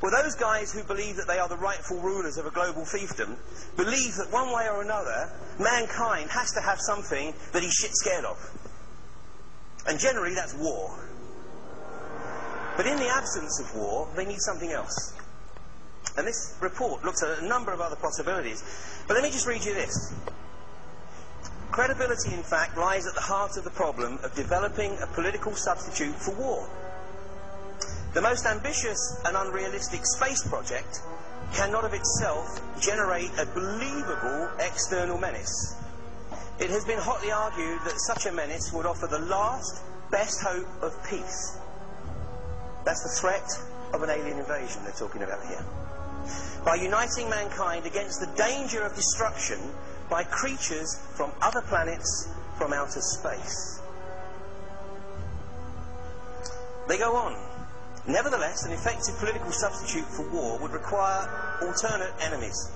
Well, those guys who believe that they are the rightful rulers of a global fiefdom believe that one way or another, mankind has to have something that he's shit scared of. And generally that's war. But in the absence of war, they need something else. And this report looks at a number of other possibilities. But let me just read you this. Credibility, in fact, lies at the heart of the problem of developing a political substitute for war. The most ambitious and unrealistic space project cannot of itself generate a believable external menace. It has been hotly argued that such a menace would offer the last, best hope of peace. That's the threat of an alien invasion they're talking about here. By uniting mankind against the danger of destruction by creatures from other planets from outer space. They go on. Nevertheless, an effective political substitute for war would require alternate enemies,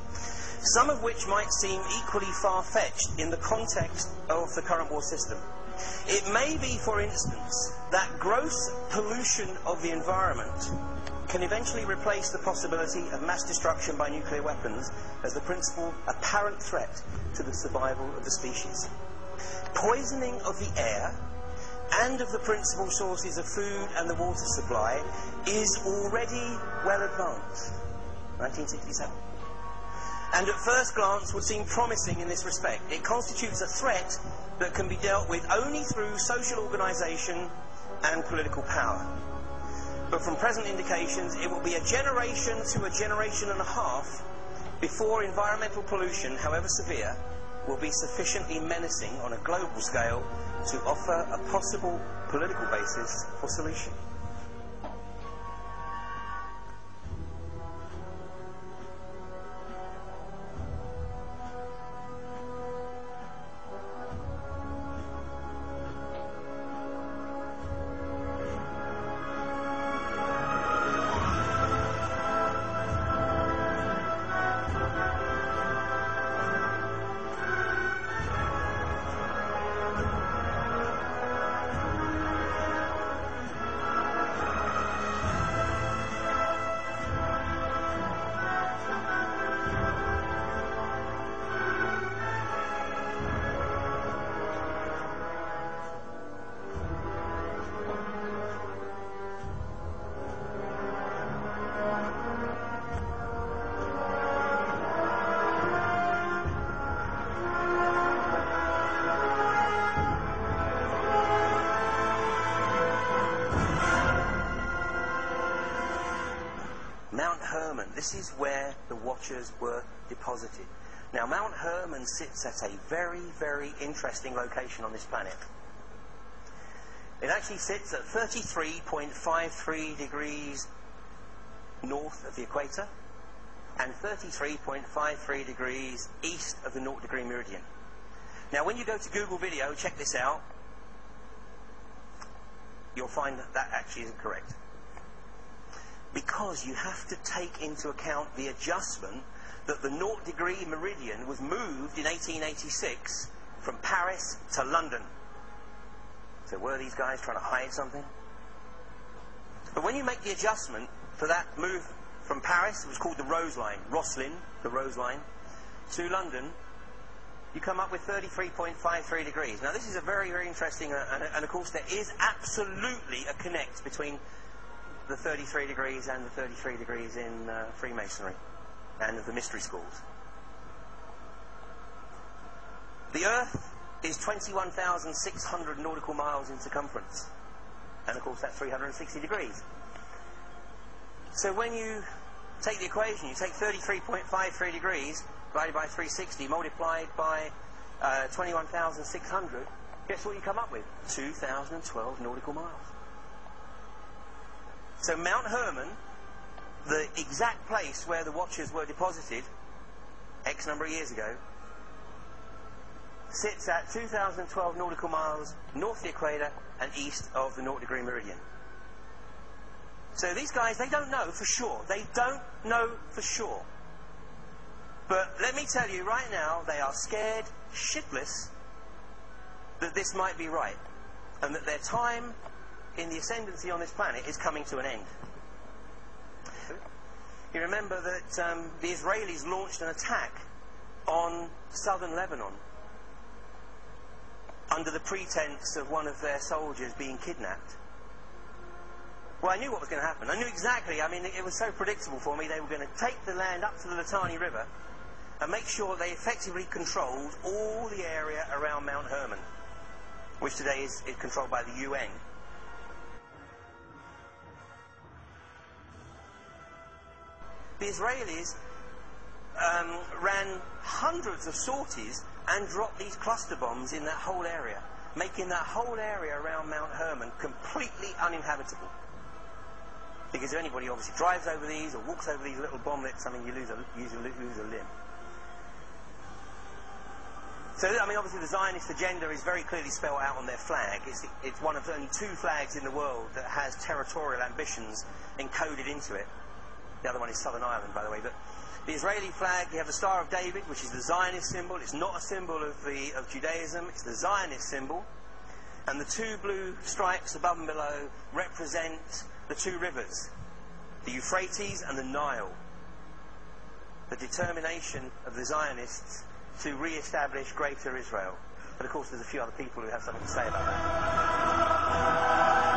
some of which might seem equally far-fetched in the context of the current war system. It may be, for instance, that gross pollution of the environment can eventually replace the possibility of mass destruction by nuclear weapons as the principal apparent threat to the survival of the species. Poisoning of the air and of the principal sources of food and the water supply is already well advanced. 1967. And at first glance would seem promising in this respect. It constitutes a threat that can be dealt with only through social organisation and political power. But from present indications, it will be a generation to a generation and a half before environmental pollution, however severe, will be sufficiently menacing on a global scale to offer a possible political basis for solution. This is where the Watchers were deposited. Now, Mount Hermon sits at a very, very interesting location on this planet. It actually sits at 33.53 degrees north of the equator and 33.53 degrees east of the 0 degree meridian. Now, when you go to Google Video, check this out, you'll find that that actually isn't correct. Because you have to take into account the adjustment that the 0 degree meridian was moved in 1886 from Paris to London. So were these guys trying to hide something? But when you make the adjustment for that move from Paris, it was called the Rose Line, Roslin, the Rose Line, to London, you come up with 33.53 degrees. Now this is a very, very interesting, and of course there is absolutely a connect between the 33 degrees and the 33 degrees in Freemasonry and the mystery schools. The Earth is 21,600 nautical miles in circumference, and of course that's 360 degrees. So when you take the equation, you take 33.53 degrees divided by 360 multiplied by 21,600, guess what you come up with? 2,012 nautical miles. So Mount Hermon, the exact place where the Watchers were deposited X number of years ago, sits at 2,012 nautical miles north of the equator and east of the 0 degree meridian. So these guys, they don't know for sure. They don't know for sure. But let me tell you right now, they are scared shitless that this might be right, and that their time in the ascendancy on this planet is coming to an end. You remember that the Israelis launched an attack on southern Lebanon under the pretense of one of their soldiers being kidnapped. Well, I knew what was going to happen. I knew exactly. I mean, it was so predictable for me. They were going to take the land up to the Litani River and make sure they effectively controlled all the area around Mount Hermon, which today is controlled by the UN. The Israelis ran hundreds of sorties and dropped these cluster bombs in that whole area, making that whole area around Mount Hermon completely uninhabitable. Because if anybody obviously drives over these or walks over these little bomblets, I mean, you lose a limb. So, I mean, obviously the Zionist agenda is very clearly spelled out on their flag. It's one of only 2 flags in the world that has territorial ambitions encoded into it. The other one is Southern Ireland, by the way. But the Israeli flag, you have the Star of David, which is the Zionist symbol. It's not a symbol of Judaism. It's the Zionist symbol. And the 2 blue stripes above and below represent the 2 rivers, the Euphrates and the Nile. The determination of the Zionists to re-establish Greater Israel. But of course there's a few other people who have something to say about that.